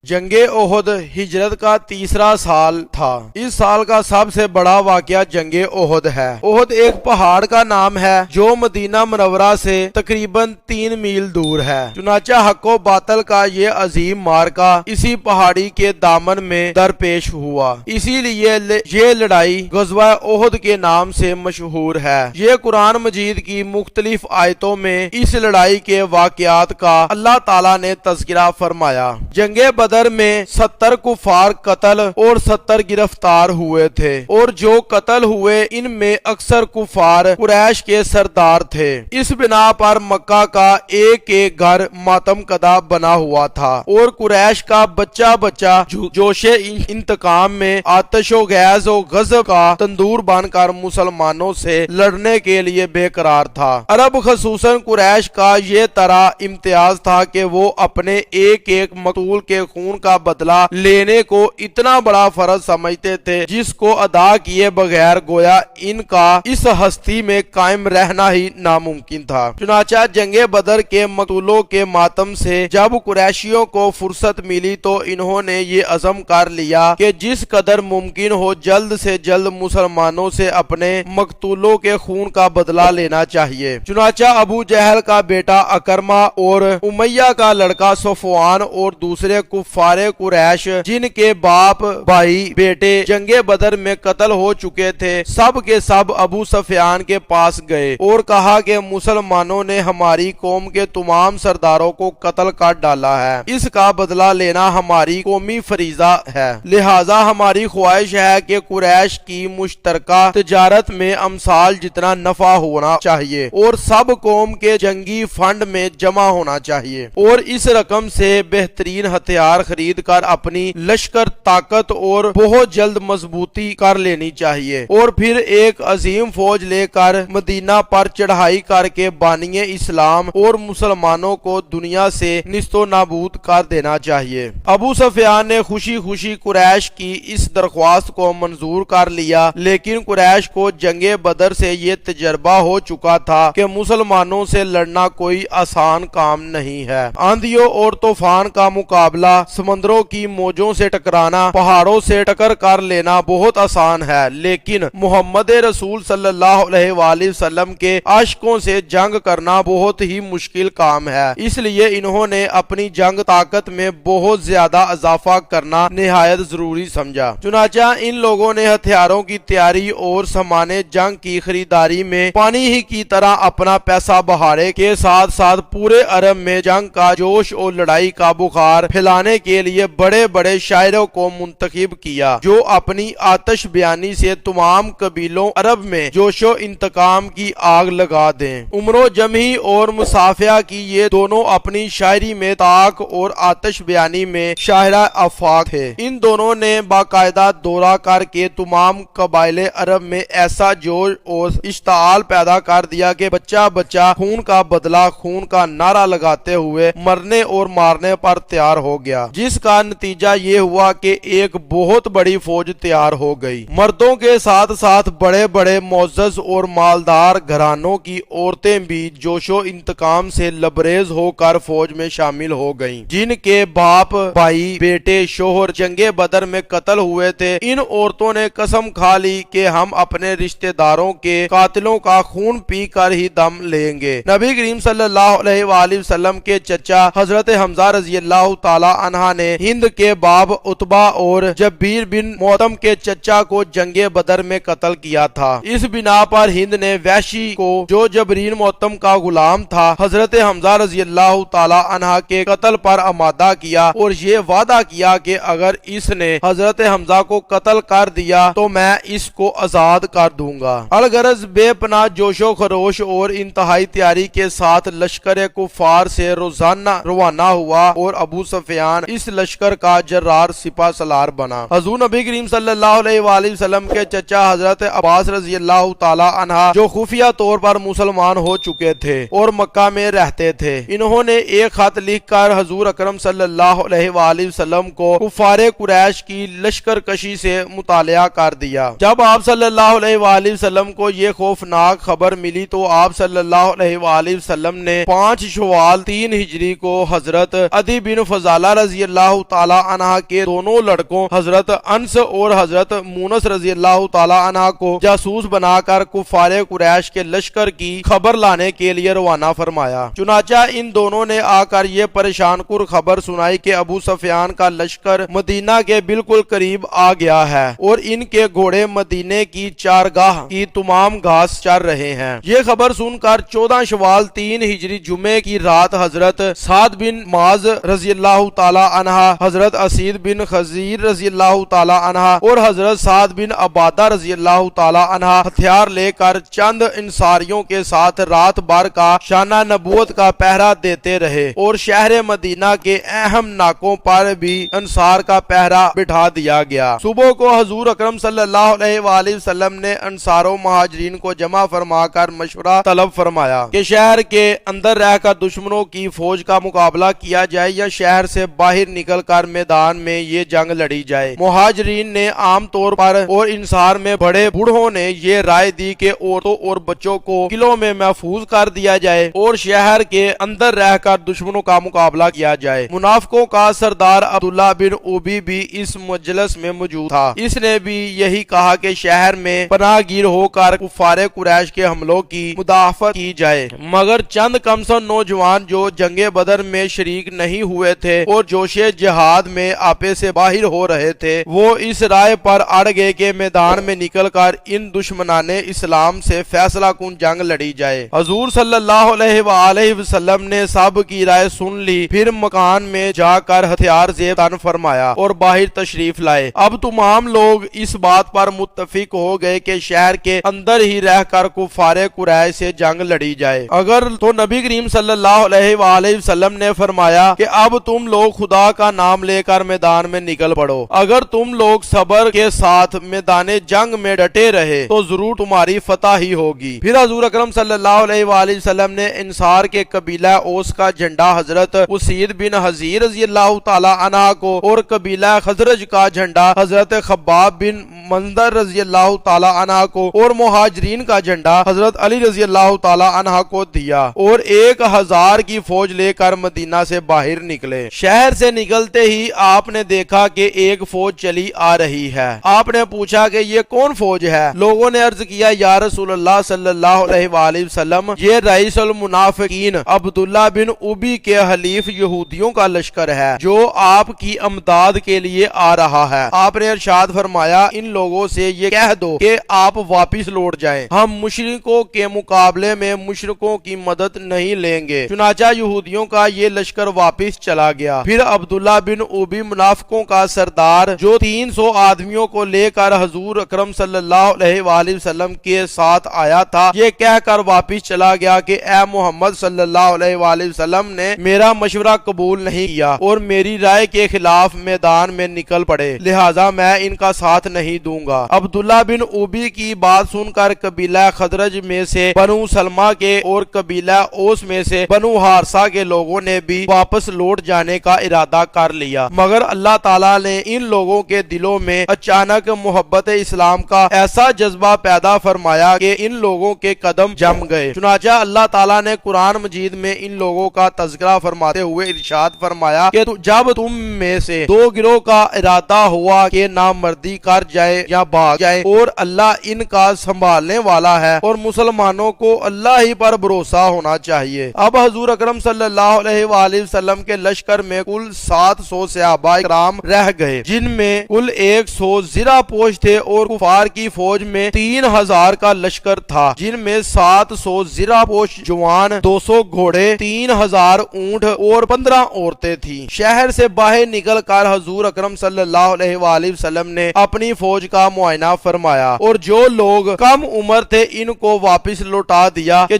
جنگ احد ہجرت کا تیسرا سال تھا۔ اس سال کا سب سے بڑا واقعہ جنگ احد ہے۔ احد ایک پہاڑ کا نام ہے جو مدینہ منورہ سے تقریباً 3 میل دور ہے۔ چنانچہ حق و باطل کا یہ عظیم معرکہ اسی پہاڑی کے دامن میں درپیش ہوا، اسی لیے یہ لڑائی غزوہ احد کے نام سے مشہور ہے۔ یہ قرآن مجید کی مختلف آیتوں میں اس لڑائی کے واقعات کا اللہ تعالیٰ نے تذکرہ فرمایا۔ جنگ بدر میں 70 کفار قتل اور 70 گرفتار ہوئے تھے، اور جو قتل ہوئے ان میں اکثر کفار قریش کے سردار تھے۔ اس بنا پر مکہ کا ایک ایک گھر ماتم کدا بنا ہوا تھا، اور قریش کا بچہ بچہ جوش انتقام میں آتش و گیز و غضب کا تندور بن کر مسلمانوں سے لڑنے کے لیے بے قرار تھا۔ عرب خصوصاً قریش کا یہ طرح امتیاز تھا کہ وہ اپنے ایک ایک مقتول کے خون کا بدلہ لینے کو اتنا بڑا فرض سمجھتے تھے جس کو ادا کیے بغیر گویا ان کا اس ہستی میں قائم رہنا ہی ناممکن تھا۔ چنانچہ جنگ بدر کے مقتولوں کے ماتم سے جب قریشیوں کو فرصت ملی تو انہوں نے یہ عزم کر لیا کہ جس قدر ممکن ہو جلد سے جلد مسلمانوں سے اپنے مقتولوں کے خون کا بدلہ لینا چاہیے۔ چنانچہ ابو جہل کا بیٹا اکرمہ اور امیہ کا لڑکا صفوان اور دوسرے کفار قریش جن کے باپ بھائی بیٹے جنگ بدر میں قتل ہو چکے تھے، سب کے سب ابو سفیان کے پاس گئے اور کہا کہ مسلمانوں نے ہماری قوم کے تمام سرداروں کو قتل کر ڈالا ہے، اس کا بدلہ لینا ہماری قومی فریضہ ہے، لہذا ہماری خواہش ہے کہ قریش کی مشترکہ تجارت میں امثال جتنا نفع ہونا چاہیے اور سب قوم کے جنگی فنڈ میں جمع ہونا چاہیے، اور اس رقم سے بہترین ہتھیار خرید کر اپنی لشکر طاقت اور بہت جلد مضبوطی کر لینی چاہیے، اور پھر ایک عظیم فوج لے کر مدینہ پر چڑھائی کر کے بانی اسلام اور مسلمانوں کو دنیا سے نیست و نابود کر دینا چاہیے۔ ابو سفیان نے خوشی خوشی قریش کی اس درخواست کو منظور کر لیا، لیکن قریش کو جنگ بدر سے یہ تجربہ ہو چکا تھا کہ مسلمانوں سے لڑنا کوئی آسان کام نہیں ہے۔ آندھیوں اور طوفان کا مقابلہ، سمندروں کی موجوں سے ٹکرانا، پہاڑوں سے ٹکر کر لینا بہت آسان ہے، لیکن محمد رسول صلی اللہ علیہ وآلہ وسلم کے عاشقوں سے جنگ کرنا بہت ہی مشکل کام ہے، اس لیے انہوں نے اپنی جنگ طاقت میں بہت زیادہ اضافہ کرنا نہایت ضروری سمجھا۔ چنانچہ ان لوگوں نے ہتھیاروں کی تیاری اور سامان جنگ کی خریداری میں پانی ہی کی طرح اپنا پیسہ بہانے کے ساتھ ساتھ پورے عرب میں جنگ کا جوش اور لڑائی کا بخار پھیلانے کے لیے بڑے بڑے شاعروں کو منتخب کیا جو اپنی آتش بیانی سے تمام قبیلوں عرب میں جوش و انتقام کی آگ لگا دیں۔ عمر و جمحی اور مصافحہ کی یہ دونوں اپنی شاعری میں طاق اور آتش بیانی میں شاہراہ آفاق تھے۔ ان دونوں نے باقاعدہ دورہ کر کے تمام قبائل عرب میں ایسا جوش اور اشتعال پیدا کر دیا کہ بچہ بچہ خون کا بدلہ خون کا نعرہ لگاتے ہوئے مرنے اور مارنے پر تیار ہو گیا، جس کا نتیجہ یہ ہوا کہ ایک بہت بڑی فوج تیار ہو گئی۔ مردوں کے ساتھ ساتھ بڑے بڑے معزز اور مالدار گھرانوں کی عورتیں بھی جوش و انتقام سے لبریز ہو کر فوج میں شامل ہو گئیں۔ جن کے باپ بھائی بیٹے شوہر جنگ بدر میں قتل ہوئے تھے، ان عورتوں نے قسم کھا لی کہ ہم اپنے رشتہ داروں کے قاتلوں کا خون پی کر ہی دم لیں گے۔ نبی کریم صلی اللہ علیہ وآلہ وسلم کے چچا حضرت حمزہ رضی اللہ تعالی عنہ نے ہند کے باب عتبہ اور جبیر بن موتم کے چچا کو جنگ بدر میں قتل کیا تھا۔ اس بنا پر ہند نے وحشی کو جو جبرین موتم کا غلام تھا حضرت حمزہ رضی اللہ تعالی عنہ کے قتل پر آمادہ کیا اور یہ وعدہ کیا کہ اگر اس نے حضرت حمزہ کو قتل کر دیا تو میں اس کو آزاد کر دوں گا۔ الغرض بے پناہ جوش و خروش اور انتہائی تیاری کے ساتھ لشکر کفار سے روانہ ہوا اور ابو سفیان اس لشکر کا جرار سپہ سالار بنا۔ حضور نبی کریم صلی اللہ علیہ وآلہ وسلم کے چچا حضرت عباس رضی اللہ تعالی عنہ جو خفیہ طور پر مسلمان ہو چکے تھے اور مکہ میں رہتے تھے، انہوں نے ایک خط لکھ کر حضور اکرم صلی اللہ علیہ وآلہ وسلم کو کفار قریش کی لشکر کشی سے مطالعہ کر دیا۔ جب آپ صلی اللہ علیہ وآلہ وسلم کو یہ خوفناک خبر ملی تو آپ صلی اللہ علیہ وآلہ وسلم نے 5 شوال 3 ہجری کو حضرت عدی بن فضالہ رضی رضی اللہ تعالی عنہ کے دونوں لڑکوں حضرت انس اور حضرت مونس رضی اللہ تعالی عنہ کو جاسوس بنا کر کفار قریش کے لشکر کی خبر لانے کے لیے روانہ فرمایا۔ چنانچہ ان دونوں نے آ کر یہ پریشان کن خبر سنائی کہ ابو سفیان کا لشکر مدینہ کے بالکل قریب آ گیا ہے اور ان کے گھوڑے مدینے کی چارگاہ کی تمام گھاس چر رہے ہیں۔ یہ خبر سن کر 14 شوال 3 ہجری جمعے کی رات حضرت سعد بن معاذ رضی اللہ تعالی عنہ، حضرت اسید بن خزیر رضی اللہ تعالی عنہ اور حضرت سعد بن عبادہ رضی اللہ تعالی عنہ ہتھیار لے کر چند انصاریوں کے ساتھ رات بھر کا شانہ نبوت کا پہرا دیتے رہے اور شہر مدینہ کے اہم ناکوں پر بھی انصار کا پہرا بٹھا دیا گیا۔ صبح کو حضور اکرم صلی اللہ علیہ وآلہ وسلم نے انصار و مہاجرین کو جمع فرما کر مشورہ طلب فرمایا کہ شہر کے اندر رہ کر دشمنوں کی فوج کا مقابلہ کیا جائے یا شہر سے باہر نکل کر میدان میں یہ جنگ لڑی جائے۔ مہاجرین نے عام طور پر اور انصار میں بڑے بوڑھوں نے یہ رائے دی کہ عورتوں اور بچوں کو قلعوں میں محفوظ کر دیا جائے اور شہر کے اندر رہ کر دشمنوں کا مقابلہ کیا جائے۔ منافقوں کا سردار عبداللہ بن ابی بھی اس مجلس میں موجود تھا۔ اس نے بھی یہی کہا کہ شہر میں پناہ گیر ہو کر کفار قریش کے حملوں کی مدافعت کی جائے، مگر چند کمسن نوجوان جو جنگ بدر میں شریک نہیں ہوئے تھے اور جوش جہاد میں آپے سے باہر ہو رہے تھے، وہ اس رائے پر اڑ گئے کہ میدان میں نکل کر ان دشمنان اسلام سے فیصلہ کن جنگ لڑی جائے۔ حضور صلی اللہ علیہ وآلہ وسلم نے سب کی رائے سن لی، پھر مکان میں جا کر ہتھیار زیب تن فرمایا اور باہر تشریف لائے۔ اب تمام لوگ اس بات پر متفق ہو گئے کہ شہر کے اندر ہی رہ کر کفار قریش سے جنگ لڑی جائے۔ اگر تو نبی کریم صلی اللہ علیہ وآلہ وسلم نے فرمایا کہ اب تم لوگ خدا کا نام لے کر میدان میں نکل پڑو، اگر تم لوگ صبر کے ساتھ میدان جنگ میں ڈٹے رہے تو ضرور تمہاری فتح ہی ہوگی۔ پھر حضور اکرم صلی اللہ علیہ وآلہ وسلم نے انصار کے قبیلہ اوس کا جھنڈا حضرت اسید بن حضیر رضی اللہ تعالی عنہ کو اور قبیلہ خزرج کا جھنڈا حضرت خباب بن منظر رضی اللہ تعالی عنہ کو اور مہاجرین کا جھنڈا حضرت علی رضی اللہ تعالی عنہ کو دیا اور 1000 کی فوج لے کر مدینہ سے باہر نکلے۔ شہر سے نکلتے ہی آپ نے دیکھا کہ ایک فوج چلی آ رہی ہے۔ آپ نے پوچھا کہ یہ کون فوج ہے؟ لوگوں نے عرض کیا یا رسول اللہ صلی اللہ علیہ وآلہ وسلم، یہ رئیس المنافقین عبداللہ بن ابی کے حلیف یہودیوں کا لشکر ہے جو آپ کی امداد کے لیے آ رہا ہے۔ آپ نے ارشاد فرمایا ان لوگوں سے یہ کہہ دو کہ آپ واپس لوٹ جائیں، ہم مشرکوں کے مقابلے میں مشرکوں کی مدد نہیں لیں گے۔ چنانچہ یہودیوں کا یہ لشکر واپس چلا گیا۔ پھر عبداللہ بن ابی منافقوں کا سردار جو 300 آدمیوں کو لے کر حضور اکرم صلی اللہ علیہ وآلہ وسلم کے ساتھ آیا تھا، یہ کہہ کر واپس چلا گیا کہ اے محمد صلی اللہ علیہ وآلہ وسلم نے میرا مشورہ قبول نہیں کیا اور میری رائے کے خلاف میدان میں نکل پڑے، لہذا میں ان کا ساتھ نہیں دوں گا۔ عبداللہ بن ابی کی بات سن کر قبیلہ خزرج میں سے بنو سلمہ کے اور قبیلہ اوس میں سے بنو حارثہ کے لوگوں نے بھی واپس لوٹ جانے کا ارادہ کر لیا، مگر اللہ تعالیٰ نے ان لوگوں کے دلوں میں اچانک محبت اسلام کا ایسا جذبہ پیدا فرمایا کہ ان لوگوں کے قدم جم گئے۔ چنانچہ اللہ تعالیٰ نے قرآن مجید میں ان لوگوں کا تذکرہ فرماتے ہوئے ارشاد فرمایا کہ جب تم میں سے دو گروہ کا ارادہ ہوا کہ نامردی کر جائے یا بھاگ جائے اور اللہ ان کا سنبھالنے والا ہے اور مسلمانوں کو اللہ ہی پر بھروسہ ہونا چاہیے۔ اب حضور اکرم صلی اللہ علیہ وآلہ وسلم کے لشکر میں کل 700 صحابہ کرام رہ گئے، جن میں کل 100 زرہ پوش تھے اور کفار کی فوج میں 3000 کا لشکر تھا، جن میں 700 زرہ پوش جوان، 200 گھوڑے، 3000 اونٹ اور 15 عورتیں تھیں۔ شہر سے باہر نکل کر حضور اکرم صلی اللہ علیہ وآلہ وسلم نے اپنی فوج کا معائنہ فرمایا اور جو لوگ کم عمر تھے ان کو واپس لوٹا دیا کہ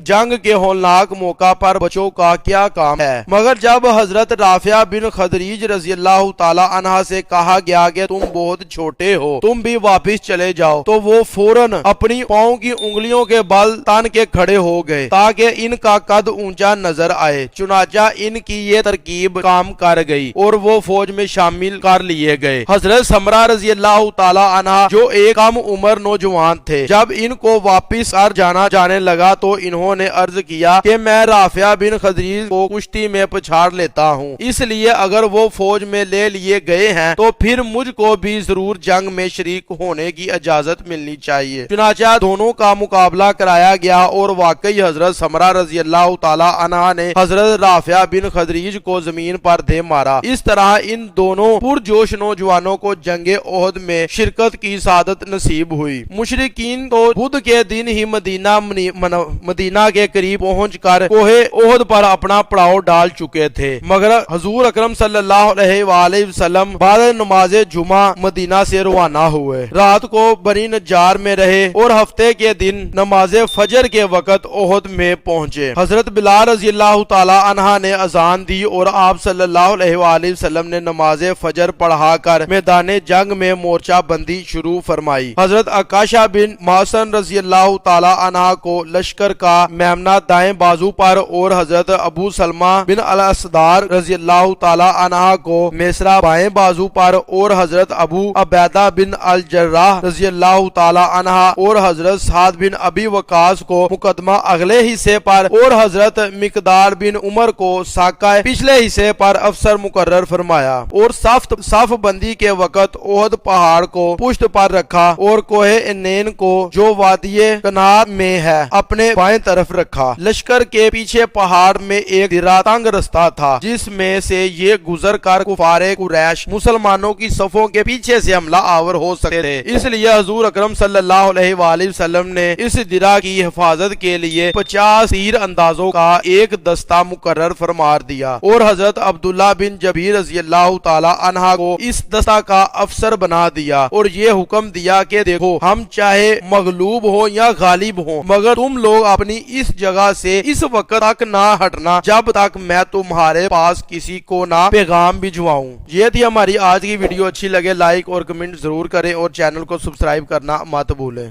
جنگ کے ہولناک موقع پر بچوں کا کیا کام ہے۔ مگر جب حضرت رافع بن خدریج رضی اللہ تعالی عنہ سے کہا گیا کہ تم بہت چھوٹے ہو، تم بھی واپس چلے جاؤ، تو وہ فوراً اپنی پاؤں کی انگلیوں کے بل تن کے کھڑے ہو گئے تاکہ ان کا قد اونچا نظر آئے۔ چنانچہ ان کی یہ ترکیب کام کر گئی اور وہ فوج میں شامل کر لیے گئے۔ حضرت سمرہ رضی اللہ تعالی عنہ جو ایک کم عمر نوجوان تھے، جب ان کو واپس کر جانے لگا تو انہوں نے عرض کیا کہ میں رافع بن خدریج کو کشتی میں پچھاڑ لیتا ہوں۔ اس لیے اگر وہ فوج میں لے لیے گئے ہیں تو پھر مجھ کو بھی ضرور جنگ میں شریک ہونے کی اجازت ملنی چاہیے۔ چنانچہ دونوں کا مقابلہ کرایا گیا اور واقعی حضرت سمرہ رضی اللہ تعالی عنہ نے حضرت رافع بن خدریج کو زمین پر دے مارا۔ اس طرح ان دونوں پرجوش نوجوانوں کو جنگ احد میں شرکت کی سعادت نصیب ہوئی۔ مشرکین تو بدھ کے دن ہی مدینہ کے قریب پہنچ کر کوہ احد پر اپنا پڑاؤ ڈال چکے تھے، مگر حضور اکرم صلی اللہ علیہ وآلہ وسلم بعد نماز جمعہ مدینہ سے روانہ ہوئے، رات کو بنی نجار میں رہے اور ہفتے کے دن نماز فجر کے وقت احد میں پہنچے۔ حضرت بلال رضی اللہ تعالی عنہ نے اذان دی اور آپ صلی اللہ علیہ وآلہ وسلم نے نماز فجر پڑھا کر میدان جنگ میں مورچہ بندی شروع فرمائی۔ حضرت عکاشہ بن محصن رضی اللہ تعالی عنہ کو لشکر کا میمنہ دائیں بازو پر اور حضرت ابو سلمہ بن الاسدار رضی اللہ تعالی عنہ کو میسرہ بائیں بازو پر اور حضرت ابو عبیدہ بن الجراح رضی اللہ تعالی عنہ اور حضرت سعد بن ابی وقاص کو مقدمہ اگلے حصے پر اور حضرت مقدار بن عمر کو ساقہ پچھلے حصے پر افسر مقرر فرمایا، اور صف بندی کے وقت احد پہاڑ کو پشت پر رکھا اور کوہ انین کو جو وادی کنار میں ہے اپنے بائیں طرف رکھا۔ لشکر کے پیچھے پہاڑ میں ایک درا تنگ رستہ تھا جس میں سے یہ گزر کر کفار قریش مسلمانوں کی صفوں کے پیچھے سے حملہ آور ہو سکتے تھے، اس لیے حضور اکرم صلی اللہ علیہ وآلہ وسلم نے اس درا کی حفاظت کے لیے 50 تیر اندازوں کا ایک دستہ مقرر فرما دیا اور حضرت عبداللہ بن جبیر رضی اللہ تعالی عنہ کو اس دستہ کا افسر بنا دیا اور یہ حکم دیا کہ دیکھو، ہم چاہے مغلوب ہو یا غالب ہو، مگر تم لوگ اپنی اس جگہ سے اس وقت تک نہ ہٹنا جب تک میں تمہارے پاس کسی کو نہ پیغام بھجواؤں۔ یہ تھی ہماری آج کی ویڈیو، اچھی لگے لائک اور کمنٹ ضرور کریں اور چینل کو سبسکرائب کرنا مت بھولیں۔